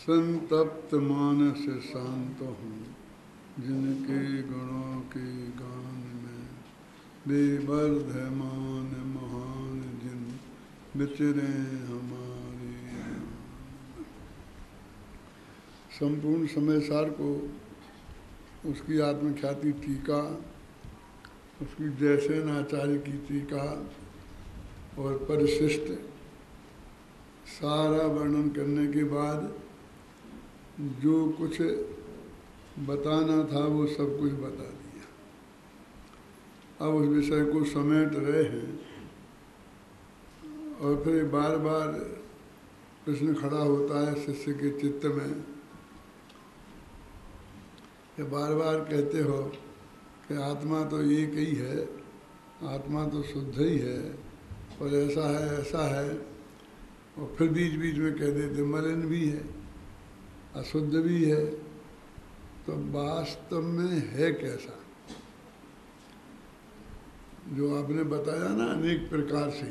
संतप्त मानस शांत हूँ, जिनके गुणों के गान में बेवर्धमान महान जिन विचरे हमारे। संपूर्ण समय सार को उसकी आत्मख्याति टीका, उसकी जयसेन आचार्य की टीका और परिशिष्ट सारा वर्णन करने के बाद जो कुछ बताना था वो सब कुछ बता दिया। अब उस विषय को समेट रहे हैं और फिर बार बार प्रश्न खड़ा होता है शिष्य के चित्त में कि बार बार कहते हो कि आत्मा तो एक ही है, आत्मा तो शुद्ध ही है और ऐसा है और फिर बीच बीच में कह देते मलिन भी है, अशुद्ध भी है, तो वास्तव में है कैसा? जो आपने बताया ना अनेक प्रकार से,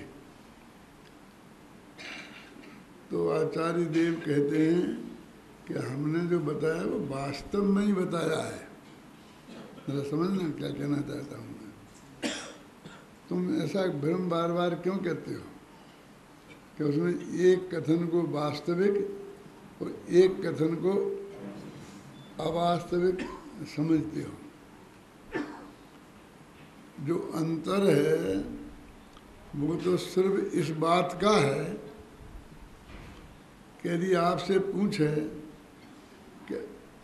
तो आचार्य देव कहते हैं कि हमने जो बताया वो वास्तव में ही बताया है। मेरा समझना क्या कहना चाहता हूँ मैं। तुम ऐसा भ्रम बार बार क्यों कहते हो कि उसमें एक कथन को वास्तविक और एक कथन को अवास्तविक समझते हो? जो अंतर है वो तो सिर्फ इस बात का है कि यदि आपसे पूछे कि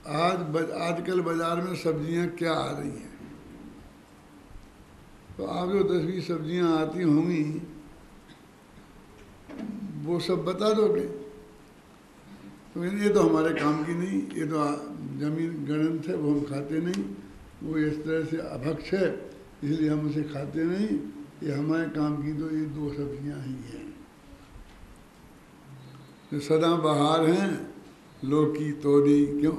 आजकल बाजार में सब्जियां क्या आ रही हैं, तो आप जो 10-20 सब्जियां आती होंगी वो सब बता दोगे। तो ये तो हमारे काम की नहीं, ये तो जमीन गणंत है, वो हम खाते नहीं, वो इस तरह से अभक्ष है इसलिए हम उसे खाते नहीं, ये हमारे काम की तो ये 2 सब्जियां ही हैं जो सदा बहार हैं, लौकी तोरी। क्यों?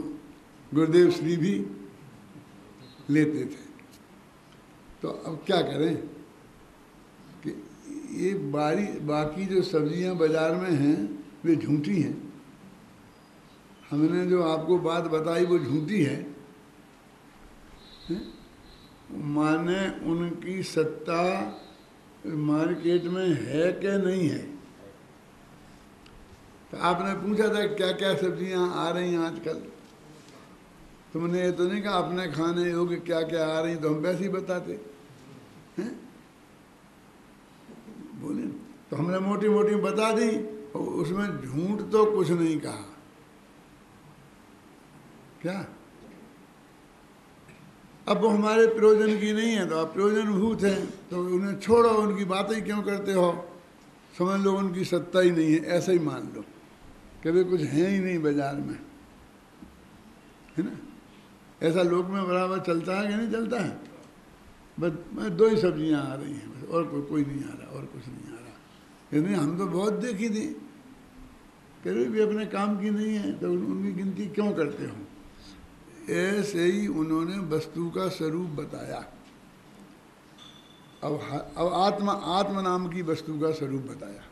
गुरुदेव श्री भी लेते थे। तो अब क्या करें कि ये बाकी जो सब्जियां बाजार में हैं वे झूठी हैं। हमने जो आपको बात बताई वो झूठी है, माने उनकी सत्ता मार्केट में है कि नहीं है। तो आपने पूछा था क्या क्या सब्जियां आ रही हैं आजकल, तुमने ये तो नहीं कहा अपने खाने योग्य क्या क्या आ रही, तो हम वैसे ही बताते हैं। बोले तो हमने मोटी मोटी बता दी और उसमें झूठ तो कुछ नहीं कहा। क्या अब वो हमारे प्रयोजन की नहीं है तो आप प्रयोजनभूत हैं, तो उन्हें छोड़ो, उनकी बातें क्यों करते हो? समझ लो उनकी सत्ता ही नहीं है, ऐसा ही मान लो कि वे कुछ हैं ही नहीं बाजार में, है ना। ऐसा लोक में बराबर चलता है कि नहीं चलता है? बस 2 ही सब्जियां आ रही हैं बस, और कोई नहीं आ रहा, और कुछ नहीं आ रहा। यानी हम तो बहुत देखी थी, कभी भी अपने काम की नहीं है तो उनकी गिनती क्यों करते हो? ऐसे ही उन्होंने वस्तु का स्वरूप बताया। अब आत्मा नाम की वस्तु का स्वरूप बताया,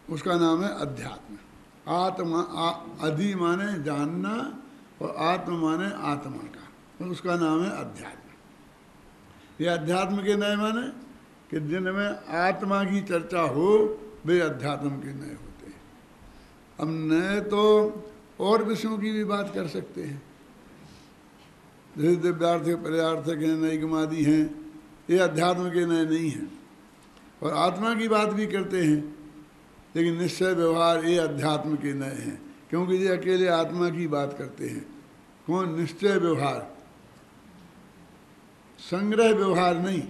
उसका नाम है अध्यात्म। आत्मा अधि माने जानना और आत्मा माने आत्मा का, तो उसका नाम है अध्यात्म। ये अध्यात्म के नए माने कि जिनमें आत्मा की चर्चा हो वे अध्यात्म के नए होते हैं। अब नए तो और विषयों की भी बात कर सकते हैं, जैसे दिव्यार्थ पर्यार्थक हैं, नैगमादि हैं, ये अध्यात्म के नए नहीं हैं। और आत्मा की बात भी करते हैं, लेकिन निश्चय व्यवहार ये अध्यात्म के नए हैं, क्योंकि ये अकेले आत्मा की बात करते हैं। कौन? निश्चय व्यवहार, संग्रह व्यवहार नहीं।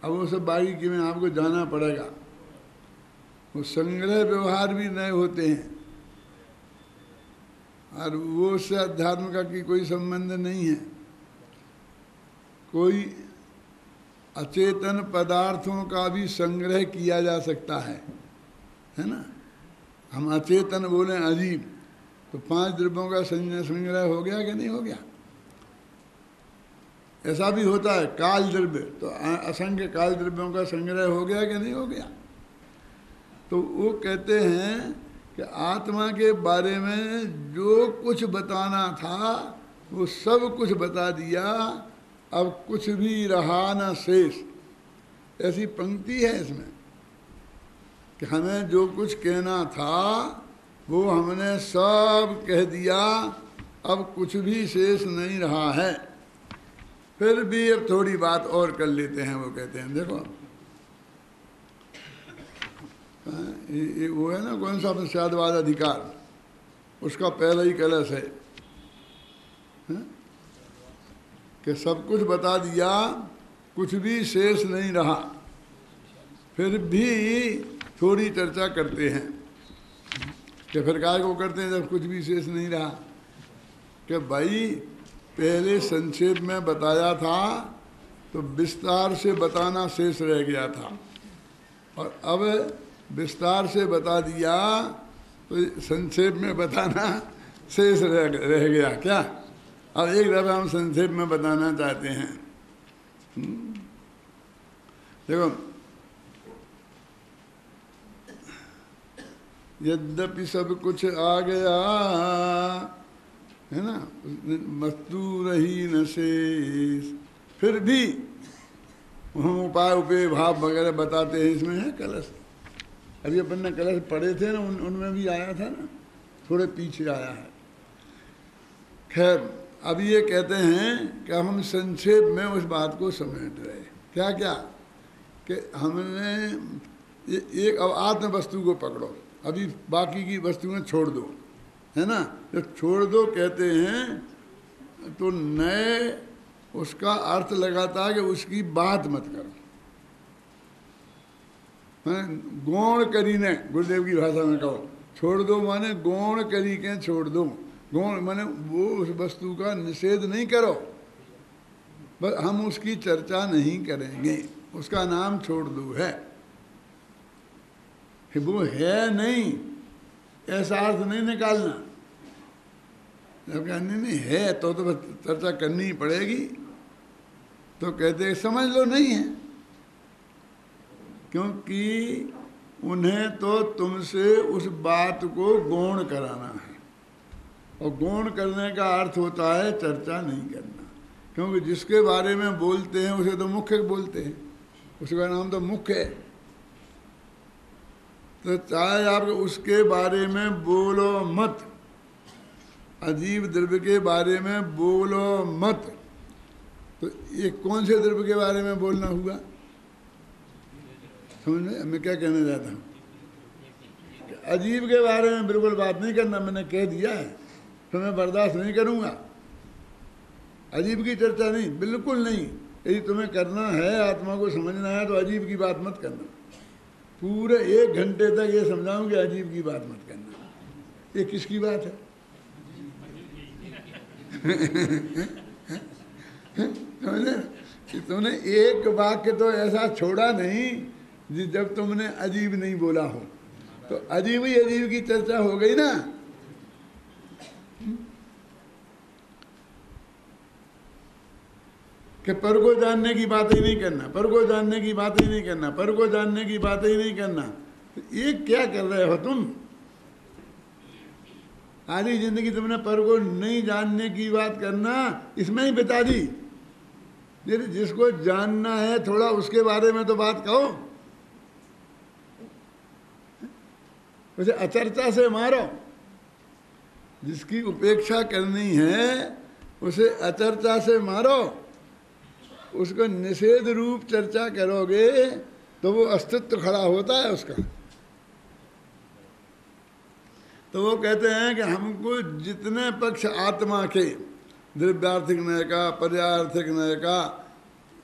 अब वो सब बारीकी में आपको जाना पड़ेगा। वो संग्रह व्यवहार भी नए होते हैं और वो उससे अध्यात्म का की कोई संबंध नहीं है। कोई अचेतन पदार्थों का भी संग्रह किया जा सकता है ना। हम अचेतन बोले अजीब, तो 5 द्रव्यों का संग्रह हो गया कि नहीं हो गया? ऐसा भी होता है। काल द्रव्य, तो असंख्य काल द्रव्यों का संग्रह हो गया कि नहीं हो गया? तो वो कहते हैं कि आत्मा के बारे में जो कुछ बताना था वो सब कुछ बता दिया, अब कुछ भी रहा न शेष। ऐसी पंक्ति है इसमें कि हमें जो कुछ कहना था वो हमने सब कह दिया, अब कुछ भी शेष नहीं रहा है। फिर भी अब थोड़ी बात और कर लेते हैं। वो कहते हैं देखो ये वो है ना कौन सा प्रसादवाद अधिकार, उसका पहला ही कलश है कि सब कुछ बता दिया, कुछ भी शेष नहीं रहा। फिर भी थोड़ी चर्चा करते हैं कि फिर काय को करते हैं जब कुछ भी शेष नहीं रहा, कि भाई पहले संक्षेप में बताया था तो विस्तार से बताना शेष रह गया था, और अब विस्तार से बता दिया तो संक्षेप में बताना शेष रह गया। क्या अब एक दफा हम संक्षेप में बताना चाहते हैं। देखो यद्यपि सब कुछ आ गया है ना, वस्तु रही न शेष, फिर भी हम उपाय उपय भाव वगैरह बताते हैं। इसमें है कलश, अभी अपन ने कलश पढ़े थे ना, उनमें भी आया था ना, थोड़े पीछे आया है। खैर अब ये कहते हैं कि हम संक्षेप में उस बात को समेट रहे। क्या क्या कि हमने एक अब आत्म वस्तु को पकड़ो, अभी बाकी की वस्तुएं छोड़ दो, है ना। जब छोड़ दो कहते हैं तो नए उसका अर्थ लगाता है कि उसकी बात मत करो। गौण करी ने, गुरुदेव की भाषा में कहो, छोड़ दो माने गौण करी के छोड़ दो। गौण माने वो उस वस्तु का निषेध नहीं करो, बस हम उसकी चर्चा नहीं करेंगे, उसका नाम छोड़ दो है। वो है नहीं ऐसा अर्थ नहीं निकालना। जब कहने नहीं है तो बस चर्चा करनी ही पड़ेगी। तो कहते समझ लो नहीं है, क्योंकि उन्हें तो तुमसे उस बात को गौण कराना है, और गौण करने का अर्थ होता है चर्चा नहीं करना। क्योंकि जिसके बारे में बोलते हैं उसे तो मुख्य बोलते हैं, उसका नाम तो मुख्य है। तो चाहे आप उसके बारे में बोलो मत, अजीब द्रव्य के बारे में बोलो मत, तो ये कौन से द्रव्य के बारे में बोलना हुआ? समझ में मैं क्या कहना चाहता हूँ? अजीब के बारे में बिल्कुल बात नहीं करना, मैंने कह दिया है तो मैं बर्दाश्त नहीं करूँगा। अजीब की चर्चा नहीं, बिल्कुल नहीं। यदि तुम्हें करना है, आत्मा को समझना है, तो अजीब की बात मत करना। पूरे 1 घंटे तक ये समझाऊँ कि अजीब की बात मत करना। ये किसकी बात है? समझे कि तुमने एक वाक्य तो ऐसा छोड़ा नहीं जब तुमने अजीब नहीं बोला हो, तो अजीब ही अजीब की चर्चा हो गई ना। कि पर को जानने की बात ही नहीं करना, पर को जानने की बात ही नहीं करना, पर को जानने की बात ही नहीं करना। तो ये क्या कर रहे हो तुम? आधी जिंदगी तुमने पर को नहीं जानने की बात करना इसमें ही बिता दी। जिसको जानना है थोड़ा उसके बारे में तो बात कहो, उसे अचर्चा से मारो। जिसकी उपेक्षा करनी है उसे अचर्चा से मारो। उसको निषेध रूप चर्चा करोगे तो वो अस्तित्व खड़ा होता है उसका। तो वो कहते हैं कि हमको जितने पक्ष आत्मा के, द्रव्यार्थिक न्याय का, पर्यार्थिक न्याय का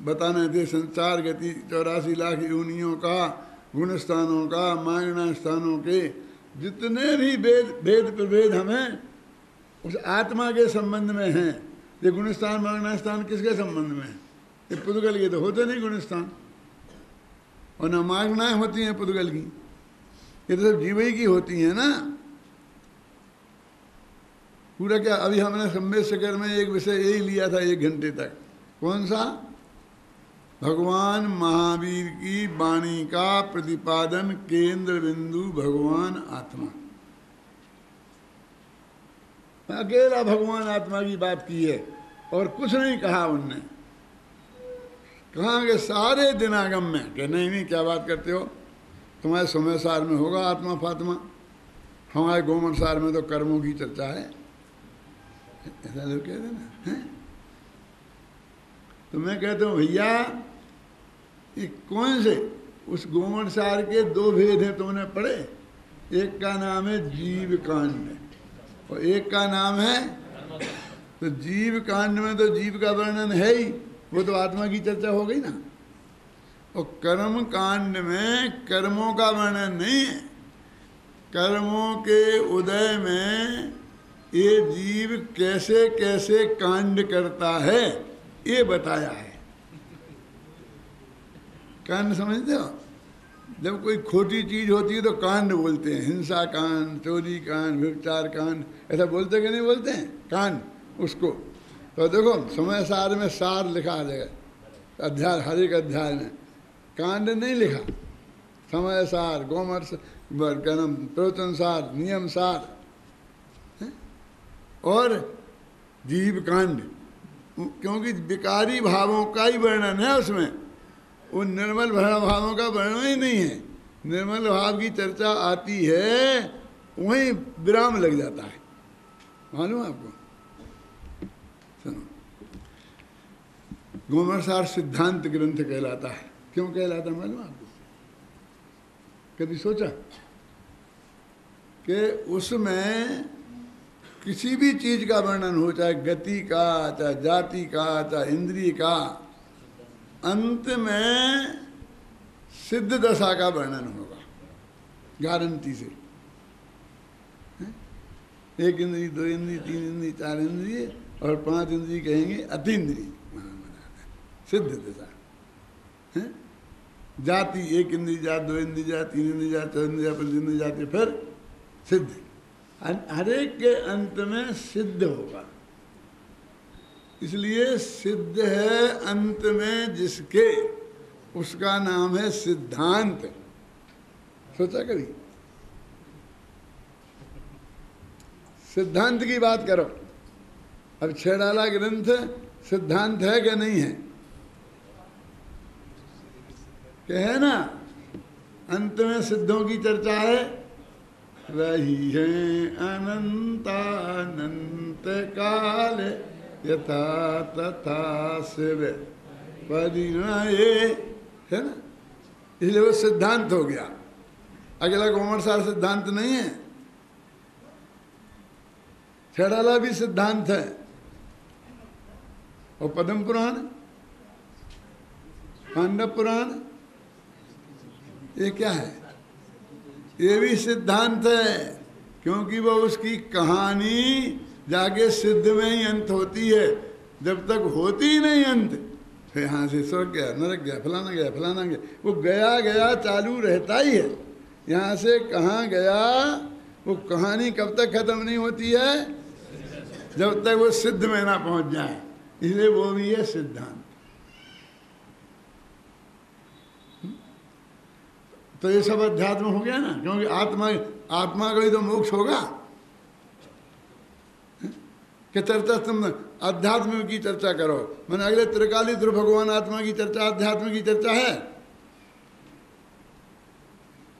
बताने थे, संसार गति 84 लाख योनियों का, गुण स्थानों का, मांगना स्थानों के जितने भी भेद प्रभेद हमें उस आत्मा के संबंध में हैं। ये गुणस्थान मांगना स्थान किसके संबंध में है? ये पुद्गल के तो होते नहीं गुणस्थान, और न मांगनाएं होती हैं पुद्गल की, ये तो सब जीवई की होती हैं ना। पूरा क्या अभी हमने सम्मेद शिखर में एक विषय यही लिया था 1 घंटे तक। कौन सा? भगवान महावीर की वाणी का प्रतिपादन केंद्र बिंदु भगवान आत्मा। अकेला भगवान आत्मा की बात की है और कुछ नहीं कहा उनने। कहाँ के सारे दिनागम में कि नहीं नहीं क्या बात करते हो, तुम्हारे समय सार में होगा आत्मा फात्मा, हमारे गोमन सार में तो कर्मों की चर्चा है, ऐसा लोग कहते हैं ना। तो मैं कहता हूँ भैया ये कौन से उस गोमन सार के दो भेद हैं तुमने पढ़े, एक का नाम है जीव कांड और एक का नाम है, तो जीव कांड में तो जीव का वर्णन है ही, वो तो आत्मा की चर्चा हो गई ना। और कर्म कांड में कर्मों का वर्णन नहीं है, कर्मों के उदय में ये जीव कैसे कैसे कांड करता है ये बताया है। कांड समझते हो, जब कोई खोटी चीज होती है तो कांड बोलते हैं, हिंसा कांड, चोरी कांड, व्यभिचार कांड, ऐसा बोलते कि नहीं बोलते हैं कांड उसको। तो देखो समय सार में सार लिखा आ जाएगा, अध्याय हर एक अध्याय में कांड नहीं लिखा, समय सार, गोमर कर्म, प्रवचन सार, नियम सार और जीव कांड, क्योंकि विकारी भावों का ही वर्णन है उसमें, उन निर्मल भावों का वर्णन ही नहीं है। निर्मल भाव की चर्चा आती है वहीं विराम लग जाता है, मालूम आपको। सुनो, गोमरसार सिद्धांत ग्रंथ कहलाता है, क्यों कहलाता है मालूम आपको? कभी सोचा कि उसमें किसी भी चीज का वर्णन हो, चाहे गति का, चाहे जाति का, चाहे इंद्रिय का, अंत में सिद्ध दशा का वर्णन होगा गारंटी से। एक इंद्रिय, दो इंद्रिय, तीन इंद्रिय, चार इंद्रिय और पांच इंद्रिय कहेंगे अतीन्द्रिय, सिद्ध दशा। जाति एक इंद्रिय जात, दो इंद्रिय जात, तीन इंद्रिय जात, चार इंद्रिय, पांच इंद्रिय जाति, फिर सिद्ध। हर एक के अंत में सिद्ध होगा, इसलिए सिद्ध है अंत में जिसके, उसका नाम है सिद्धांत। सोचा कभी? सिद्धांत की बात करो। अब छेड़ाला ग्रंथ सिद्धांत है कि नहीं है? क्या है ना, अंत में सिद्धों की चर्चा है, रही है अनंतानंत काल यथा तथा शिव परिणये, है ना, इसलिए वो सिद्धांत हो गया। अगला गोमरसार सिद्धांत नहीं है, छेड़ाला भी सिद्धांत है, और पद्म पुराण, पांडव पुराण, ये क्या है? ये भी सिद्धांत है, क्योंकि वो उसकी कहानी जाके सिद्ध में ही अंत होती है, जब तक होती ही नहीं अंत, फिर यहाँ से स्वर्ग गया, नरक गया, फलाना गया, फलाना गया, वो गया गया चालू रहता ही है। यहाँ से कहाँ गया, वो कहानी कब तक खत्म नहीं होती है, जब तक वो सिद्ध में ना पहुँच जाए, इसलिए वो भी है सिद्धांत। तो ये सब अध्यात्म हो गया ना, क्योंकि आत्मा का ही तो मोक्ष होगा। कि चर्चा तुम अध्यात्म की चर्चा करो, मैंने अगले त्रिकाली ध्रुव भगवान आत्मा की चर्चा अध्यात्म की चर्चा है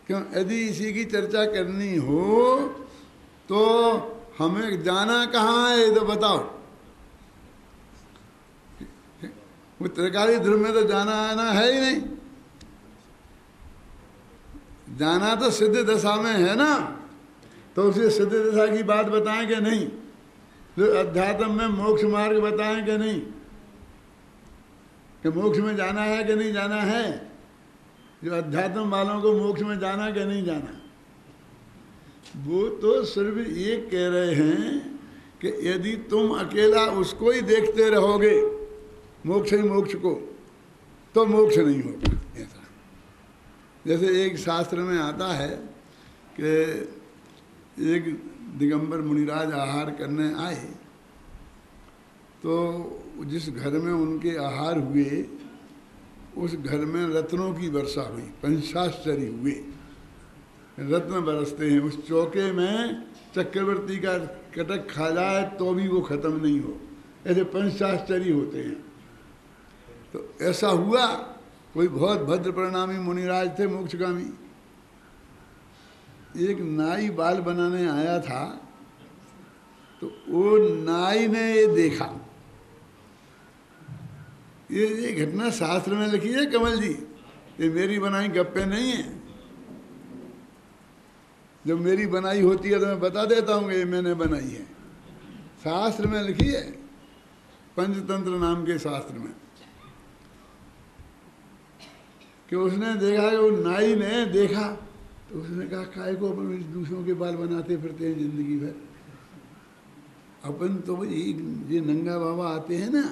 क्यों? यदि इसी की चर्चा करनी हो तो हमें जाना कहाँ है, ये तो बताओ। वो त्रिकाली ध्रुव में तो जाना आना है ही नहीं, जाना तो सिद्ध दशा में है ना, तो उसे सिद्ध दशा की बात बताएं कि नहीं? तो अध्यात्म में मोक्ष मार्ग बताएं कि नहीं, कि मोक्ष में जाना है कि नहीं जाना है? जो अध्यात्म वालों को मोक्ष में जाना कि नहीं जाना, वो तो सिर्फ ये कह रहे हैं कि यदि तुम अकेला उसको ही देखते रहोगे, मोक्ष ही मोक्ष को, तो मोक्ष नहीं होगा। ऐसा जैसे एक शास्त्र में आता है कि एक दिगंबर मुनिराज आहार करने आए, तो जिस घर में उनके आहार हुए उस घर में रत्नों की वर्षा हुई, पंचाश्चर्य हुए, रत्न बरसते हैं। उस चौके में चक्रवर्ती का कटक खा जाए तो भी वो खत्म नहीं हो, ऐसे पंचाश्चर्य होते हैं। तो ऐसा हुआ, कोई बहुत भद्र परिणामी मुनिराज थे मोक्षगामी, एक नाई बाल बनाने आया था, तो वो नाई ने ये देखा, ये घटना शास्त्र में लिखी है कमल जी, ये मेरी बनाई गप्पे नहीं है। जब मेरी बनाई होती है तो मैं बता देता हूँ कि ये मैंने बनाई है, शास्त्र में लिखी है, पंचतंत्र नाम के शास्त्र में, कि उसने देखा कि वो नाई ने देखा, तो उसने कहा काय को अपन दूसरों के बाल बनाते फिरते हैं जिंदगी भर, अपन तो ये नंगा बाबा आते हैं ना,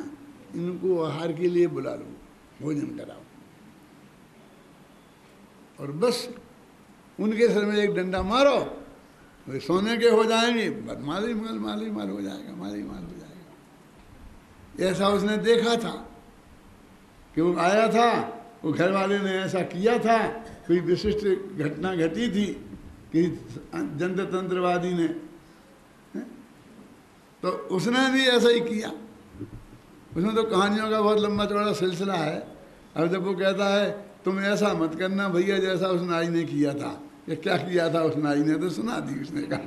इनको आहार के लिए बुला लो, भोजन कराओ, और बस उनके सर में एक डंडा मारो, वे सोने के हो जाएंगे, माली माल हो जाएगा, माली माल हो जाएगा। ऐसा उसने देखा था कि वो आया था, वो घर वाले ने ऐसा किया था, कोई विशिष्ट घटना घटी थी कि जनता तंत्रवादी ने, तो उसने भी ऐसा ही किया। उसमें तो कहानियों का बहुत लंबा चौड़ा सिलसिला है। अब जब वो कहता है तुम ऐसा मत करना भैया जैसा उस नाई ने किया था, ये क्या किया था उस नाई ने, तो सुना दी उसने कहा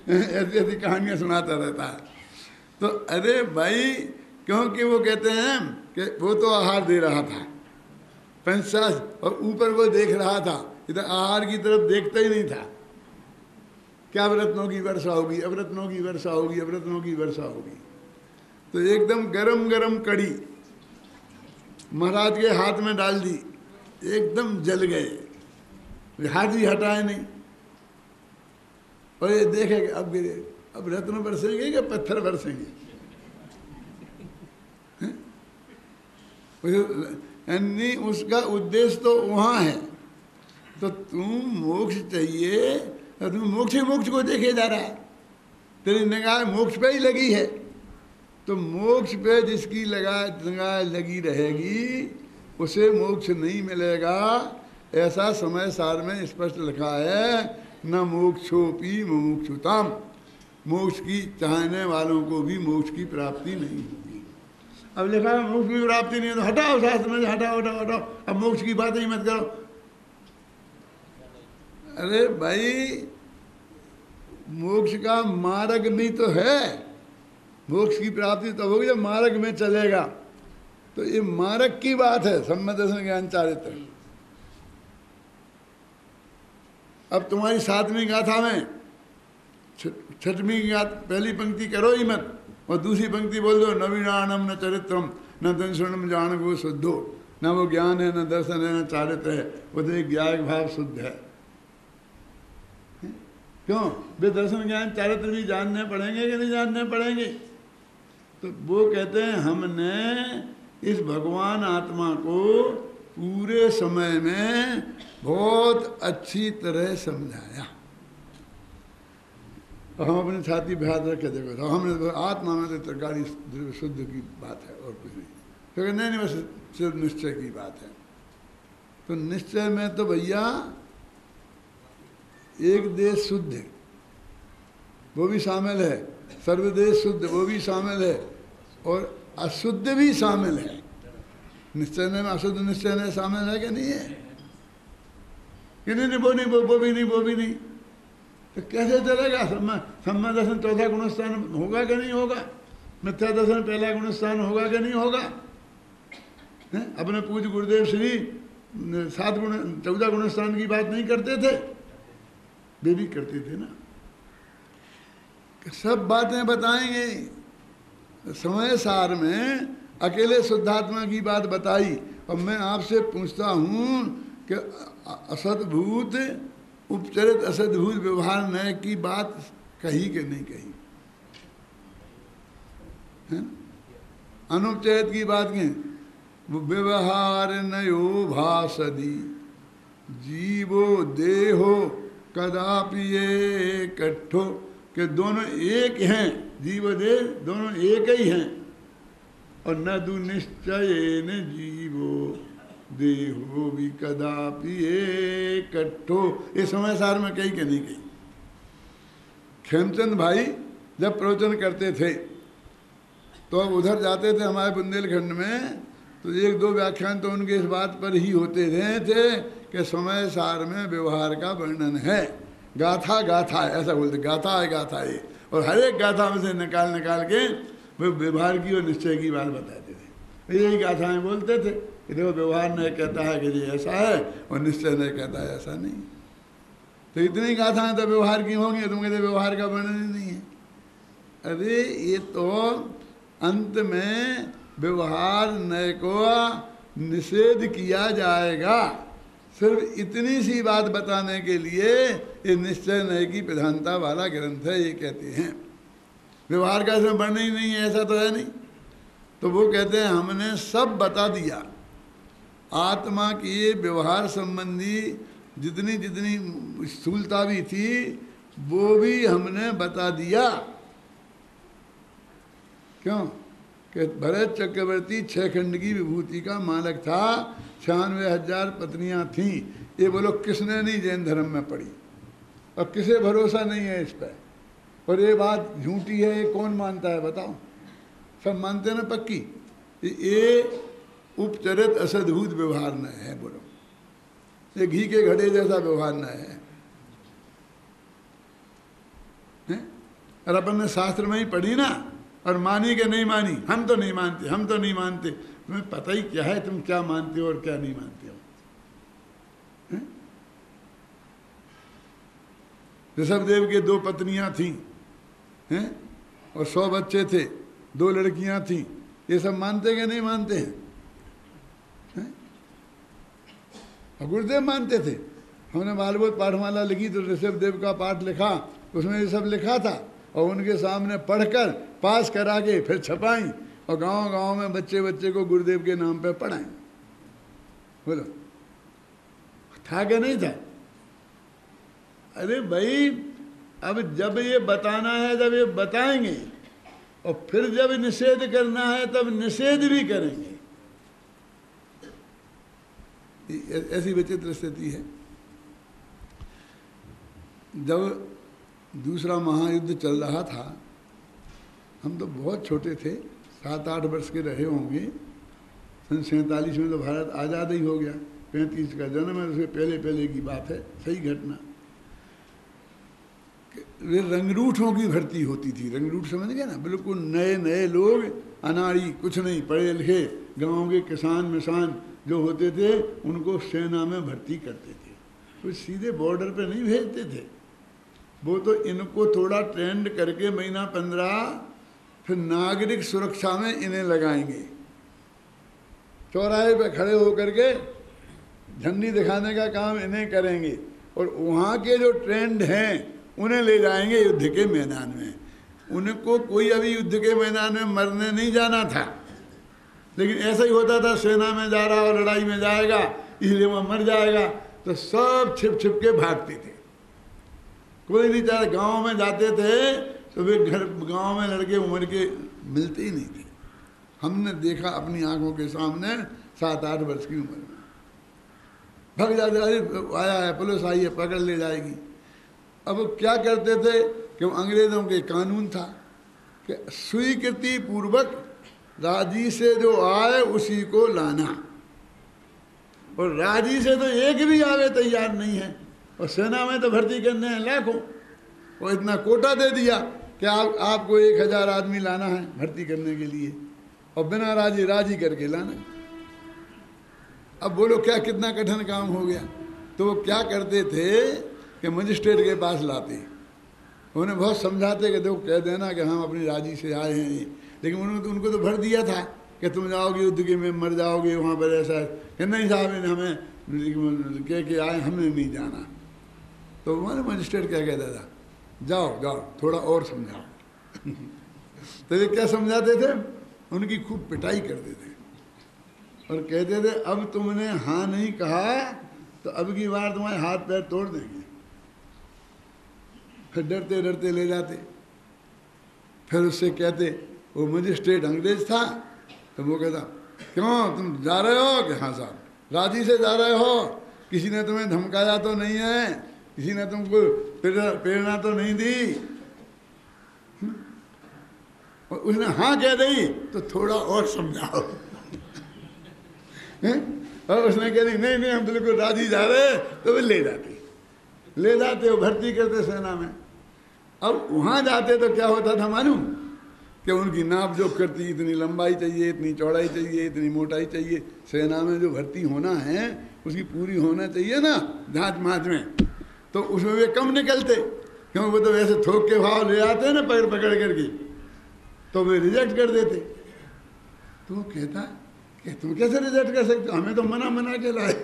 ऐसी ऐसी कहानियाँ सुनाता रहता है। तो अरे भाई, क्योंकि वो कहते हैं कि वो तो आहार दे रहा था पंचाश, और ऊपर वो देख रहा था, इधर आहार की तरफ देखता ही नहीं था, क्या अवरत्नों की वर्षा होगी, अवरत्नों की वर्षा होगी, अवरत्नों की वर्षा होगी। तो एकदम गरम गरम कड़ी महाराज के हाथ में डाल दी, एकदम जल गए, हाथ भी हटाए नहीं, और ये देखे अब गिरे, अब रत्न बरसेंगे या पत्थर बरसेंगे, यानी उसका उद्देश्य तो वहाँ है। तो तुम मोक्ष चाहिए, तो तुम मोक्ष को देखे जा रहा है, तेरी निगाह मोक्ष पे ही लगी है, तो मोक्ष पे जिसकी निगाह लगी रहेगी उसे मोक्ष नहीं मिलेगा। ऐसा समय सार में स्पष्ट लिखा है, न मोक्षोपि मुमुक्षुताम, मोक्ष की चाहने वालों को भी मोक्ष की प्राप्ति नहीं होगी। अब लिखा है मोक्ष की प्राप्ति नहीं है, तो हटाओ शास्त्र में, हटाओ हटाओ हटाओ, अब मोक्ष की बात ही मत करो। अरे भाई, मोक्ष का मार्ग भी तो है, मोक्ष की प्राप्ति तब होगी जब मार्ग में चलेगा। तो ये मार्ग की बात है, सम्यक दर्शन ज्ञान चारित्र। अब तुम्हारी 7वीं गाथा में 6वीं पहली पंक्ति करो ही मत, और दूसरी पंक्ति बोल दो, नवीनानम न चरित्रम न दर्शनम जान वो शुद्धो, न वो ज्ञान है, न दर्शन है, न चारित्र है, वो तो एक ज्ञान भाव शुद्ध है। क्यों? वे दर्शन ज्ञान चारित्र भी जानने पड़ेंगे कि नहीं जानने पड़ेंगे? तो वो कहते हैं हमने इस भगवान आत्मा को पूरे समय में बहुत अच्छी तरह समझाया, और हम अपनी छाती पे हाथ रख के देखो, तो हमने आत्मा में तो तरकारी शुद्ध की बात है और कुछ नहीं, क्योंकि नहीं बस सिर्फ निश्चय की बात है। तो निश्चय में तो भैया एक देश शुद्ध है वो भी शामिल है, सर्वदेश शुद्ध वो भी शामिल है, और अशुद्ध भी शामिल है। निश्चय में अशुद्ध निश्चय में शामिल है कि नहीं है? कि नहीं, वो नहीं, वो भी नहीं, वो भी नहीं, तो कैसे चलेगा? सम्यक दर्शन चौथा गुणस्थान होगा कि नहीं होगा? मिथ्या दर्शन पहला गुणस्थान होगा कि नहीं होगा? अपने पूज्य गुरुदेव श्री 14 गुणस्थान की बात नहीं करते थे, वे भी करते थे ना। सब बातें बताएंगे। समय सार में अकेले शुद्धात्मा की बात बताई, और मैं आपसे पूछता हूँ कि असद्भूत उपचरित असद्भूत व्यवहार नय की बात कही कि नहीं कही? अनुपचरित की बात की, व्यवहार नयो भासदी जीवो देहो कदापि इकट्ठो, कि दोनों एक हैं, जीव देह दोनों एक ही हैं, और न दु निश्चय न जीवो देहो भी कदापि इकट्ठो। ये समय सार में कही कि नहीं कही? खेमचंद भाई जब प्रवचन करते थे तो अब उधर जाते थे हमारे बुंदेलखंड में, तो एक दो व्याख्यान तो उनके इस बात पर ही होते रहे थे कि समय सार में व्यवहार का वर्णन है। गाथा गाथा है ऐसा बोलते, गाथा है गाथा है, और हर एक गाथा में से निकाल निकाल के वो व्यवहार की और निश्चय की बात बताते थे। यही गाथाएं बोलते थे कि देखो व्यवहार नहीं कहता है कि ये ऐसा है और निश्चय नहीं कहता है ऐसा नहीं। तो इतनी गाथाएं तो व्यवहार की होंगी, तुम कहते व्यवहार का वर्णन ही नहीं है। अरे ये तो अंत में व्यवहार नय को निषेध किया जाएगा, सिर्फ इतनी सी बात बताने के लिए ये निश्चय नय की प्रधानता वाला ग्रंथ है, ये कहते हैं। व्यवहार का इसमें वर्णन ही नहीं है, ऐसा तो है नहीं। तो वो कहते हैं हमने सब बता दिया, आत्मा की व्यवहार संबंधी जितनी जितनी स्थूलता भी थी वो भी हमने बता दिया। क्यों कि भरत चक्रवर्ती 6 खंड की विभूति का मालक था, 96,000 पत्नियां थीं। ये बोलो किसने नहीं जैन धर्म में पढ़ी, और किसे भरोसा नहीं है इस पर, और ये बात झूठी है, ये कौन मानता है बताओ? सब मानते ना पक्की। ये उपचरित असद्भुत व्यवहार न है, बोलो ये घी के घड़े जैसा व्यवहार न है? और अपन ने शास्त्र में ही पढ़ी ना, और मानी कि नहीं मानी? हम तो नहीं मानते, हम तो नहीं मानते। तुम्हें पता ही क्या है तुम क्या मानते हो और क्या नहीं मानते हो? ऋषभदेव के 2 पत्नियां थीं हैं, और 100 बच्चे थे, 2 लड़कियां थीं। ये सब मानते कि नहीं मानते हैं? और गुरुदेव मानते थे। हमने बालबोध पाठमाला लिखी तो ऋषभदेव का पाठ लिखा, उसमें ये सब लिखा था, और उनके सामने पढ़कर पास करा के फिर छपाई, और गांव-गांव में बच्चे बच्चे को गुरुदेव के नाम पे पढ़ाएं। बोलो था क्या नहीं था? अरे भाई अब जब ये बताना है जब ये बताएंगे, और फिर जब निषेध करना है तब निषेध भी करेंगे। ऐसी विचित्र स्थिति है। जब दूसरा महायुद्ध चल रहा था, हम तो बहुत छोटे थे, 7-8 वर्ष के रहे होंगे। सन 47 में तो भारत आज़ाद ही हो गया, 35 का जन्म है, उसके पहले पहले की बात है, सही घटना। वे रंगरूठों की भर्ती होती थी। रंगरूठ समझ गए ना, बिल्कुल नए नए लोग, अनाड़ी, कुछ नहीं पढ़े लिखे, गांव के किसान मिसान जो होते थे उनको सेना में भर्ती करते थे। तो सीधे बॉर्डर पे नहीं भेजते थे, वो तो इनको थोड़ा ट्रेंड करके महीना 15 फिर नागरिक सुरक्षा में इन्हें लगाएंगे। चौराहे पे खड़े होकर के झंडी दिखाने का काम इन्हें करेंगे, और वहाँ के जो ट्रेंड हैं उन्हें ले जाएंगे युद्ध के मैदान में। उनको कोई अभी युद्ध के मैदान में मरने नहीं जाना था, लेकिन ऐसा ही होता था, सेना में जा रहा और लड़ाई में जाएगा इसलिए वह मर जाएगा, तो सब छिप छिप के भागते थे। कोई नहीं चाहे, गांव में जाते थे तो वे घर गांव में लड़के उम्र के मिलते ही नहीं थे। हमने देखा अपनी आंखों के सामने, 7-8 वर्ष की उम्र में भाग जाते, आया है पुलिस आई है पकड़ ले जाएगी। अब क्या करते थे कि अंग्रेज़ों के कानून था कि स्वीकृति पूर्वक राजी से जो आए उसी को लाना, और राजी से तो एक भी आवे तैयार नहीं है, और सेना में तो भर्ती करने हैं लाखों, और इतना कोटा दे दिया कि आपको 1000 आदमी लाना है भर्ती करने के लिए, और बिना राजी करके लाना। अब बोलो क्या कितना कठिन काम हो गया। तो वो क्या करते थे कि मजिस्ट्रेट के पास लाते, उन्हें बहुत समझाते कि देखो कह देना कि हम अपनी राजी से आए हैं, लेकिन उनको तो भर दिया था कि तुम जाओगे युद्ध के में मर जाओगे वहाँ पर, ऐसा कि नहीं साहब ने हमें कह के आए, हमने नहीं जाना। तो हमारे मजिस्ट्रेट क्या कहता था, जाओ जाओ थोड़ा और समझाओ। तो ये क्या समझाते थे, उनकी खूब पिटाई करते थे और कहते थे अब तुमने हाँ नहीं कहा तो अब की बार तुम्हारे हाथ पैर तोड़ देंगे। फिर डरते डरते ले जाते। फिर उससे कहते, वो मजिस्ट्रेट अंग्रेज था, तो वो कहता क्यों तुम जा रहे हो? कि हाँ साहब, राजी से जा रहे हो, किसी ने तुम्हें धमकाया तो नहीं है, किसी ने तुमको प्रेरणा तो नहीं दी? उसने हाँ कह दी तो थोड़ा और समझाओ। और उसने कह दी नहीं नहीं हम बिल्कुल राजी जा रहे, तो वे ले जाते वो भर्ती करते सेना में। अब वहाँ जाते तो क्या होता था मालूम, कि उनकी नाप जोख करती, इतनी लंबाई चाहिए, इतनी चौड़ाई चाहिए, इतनी मोटाई चाहिए। सेना में जो भर्ती होना है उसकी पूरी होना चाहिए ना जाँच माँच में, तो उसमें वे कम निकलते, क्योंकि वो तो वैसे थोक के भाव ले आते हैं ना पकड़ पकड़ करके, तो वे रिजेक्ट कर देते। तो वो कहता कि तुम कैसे रिजेक्ट कर सकते हो, हमें तो मना के लाए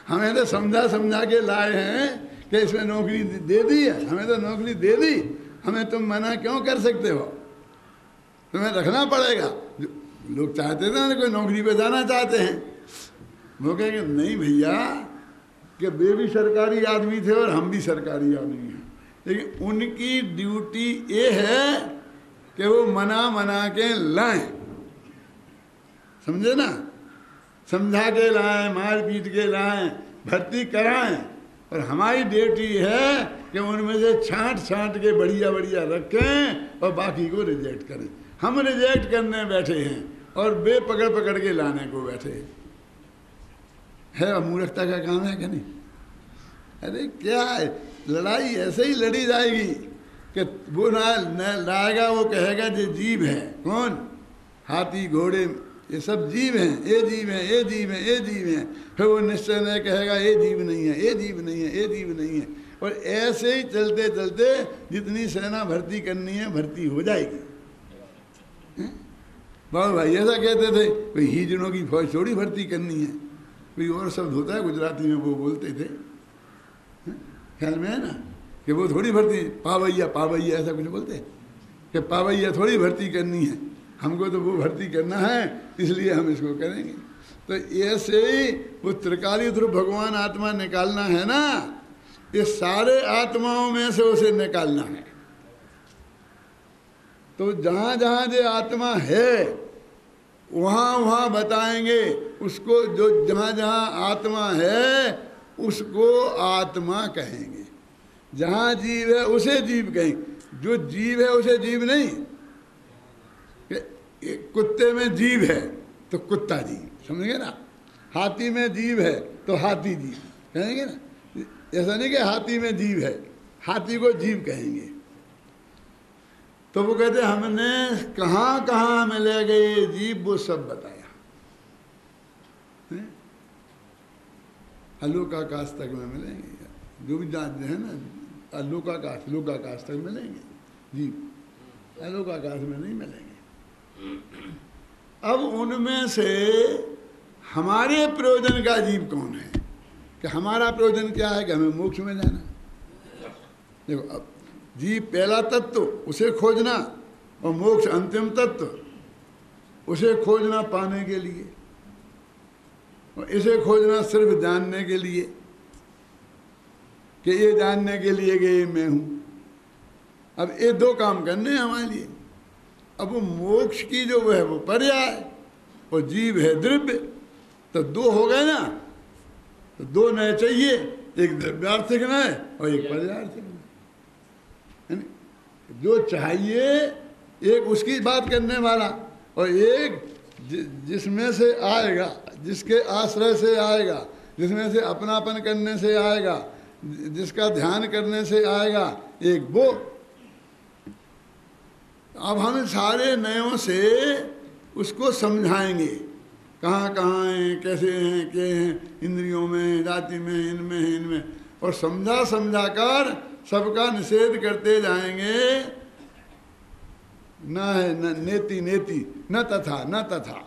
हमें तो समझा के लाए हैं कि इसमें नौकरी दे दी है, हमें तो नौकरी दे दी, हमें तुम मना क्यों कर सकते हो, तुम्हें रखना पड़ेगा। लोग चाहते थे ना कोई नौकरी पे जाना चाहते हैं, वो कहेंगे नहीं भैया कि वे भी सरकारी आदमी थे और हम भी सरकारी आदमी हैं, लेकिन उनकी ड्यूटी ये है कि वो मना के लाएं, समझे ना, समझा के लाएं, मार पीट के लाएं, भर्ती कराएं, और हमारी ड्यूटी है कि उनमें से छांट के बढ़िया रखें और बाकी को रिजेक्ट करें। हम रिजेक्ट करने बैठे हैं और वे पकड़ के लाने को बैठे है। मूर्खता का काम है क्या नहीं? अरे क्या है, लड़ाई ऐसे ही लड़ी जाएगी कि वो ना लाएगा, वो कहेगा ये जीव है। कौन? हाथी घोड़े ये सब जीव हैं, ये जीव हैं, ये जीव हैं, ये जीव हैं। फिर वो निश्चय नहीं कहेगा ये जीव नहीं है, ये जीव नहीं है, ये जीव नहीं है। और ऐसे ही चलते चलते जितनी सेना भर्ती करनी है भर्ती हो जाएगी। बाबू भाई ऐसा कहते थे, कोई हिजड़ों की फौज थोड़ी भर्ती करनी है, कोई और शब्द होता है गुजराती में वो बोलते थे, ख्याल में है ना, कि वो थोड़ी भर्ती, पावैया ऐसा कुछ बोलते हैं कि पावैया थोड़ी भर्ती करनी है, हमको तो वो भर्ती करना है इसलिए हम इसको करेंगे। तो ऐसे ही वो त्रिकाली ध्रुव भगवान आत्मा निकालना है ना, ये सारे आत्माओं में से उसे निकालना है। तो जहाँ जहाँ जो आत्मा है वहाँ बताएंगे उसको, जो जहाँ जहाँ आत्मा है उसको आत्मा कहेंगे, जहाँ जीव है उसे जीव कहेंगे, जो जीव है उसे जीव नहीं। कुत्ते में जीव है तो कुत्ता जीव, समझेंगे ना, हाथी में जीव है तो हाथी जीव कहेंगे ना, ऐसा नहीं कि हाथी में जीव है, हाथी को जीव कहेंगे। तो वो कहते हमने कहाँ कहाँ में ले गए जीव वो सब बताया, अलोकाकाश तक में मिलेंगे, जो भी जानते हैं ना, लोकाकाश तक मिलेंगे जीव, अलोकाकाश में नहीं मिलेंगे। अब उनमें से हमारे प्रयोजन का जीव कौन है, कि हमारा प्रयोजन क्या है कि हमें मोक्ष में जाना। देखो अब जीव पहला तत्व उसे खोजना और मोक्ष अंतिम तत्व उसे खोजना पाने के लिए, और इसे खोजना सिर्फ जानने के लिए कि ये जानने के लिए कि ये मैं हूँ। अब ये दो काम करने हैं हमारे लिए। अब वो मोक्ष की जो वो है वो पर्याय और जीव है द्रव्य, तो दो हो गए ना, तो दो नए चाहिए, एक द्रव्यार्थिक नए और एक पर्यायार्थिक नए। जो चाहिए एक उसकी बात करने वाला और एक जिसमें से आएगा, जिसके आश्रय से आएगा, जिसमें से अपनापन करने से आएगा, जिसका ध्यान करने से आएगा, एक वो। अब हम सारे नयों से उसको समझाएंगे, कहाँ कहाँ हैं, कैसे हैं, क्या हैं, इंद्रियों में, जाति में, इनमें है, इनमें, और समझा कर सबका निषेध करते जाएंगे। न है न नेति नेति न तथा न तथा,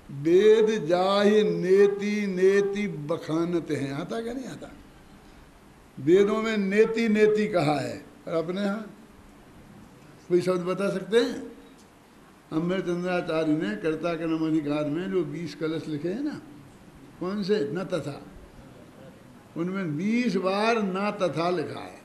वेद जाहि नेति नेति बखानते हैं। आता क्या नहीं आता? वेदों में नेति नेति कहा है, और अपने यहाँ कोई शब्द बता सकते हैं? अमृतचंद्राचार्य ने कर्ता कर्म अधिकार में जो 20 कलश लिखे हैं ना, कौन से? न तथा, उनमें 20 बार न तथा लिखा है।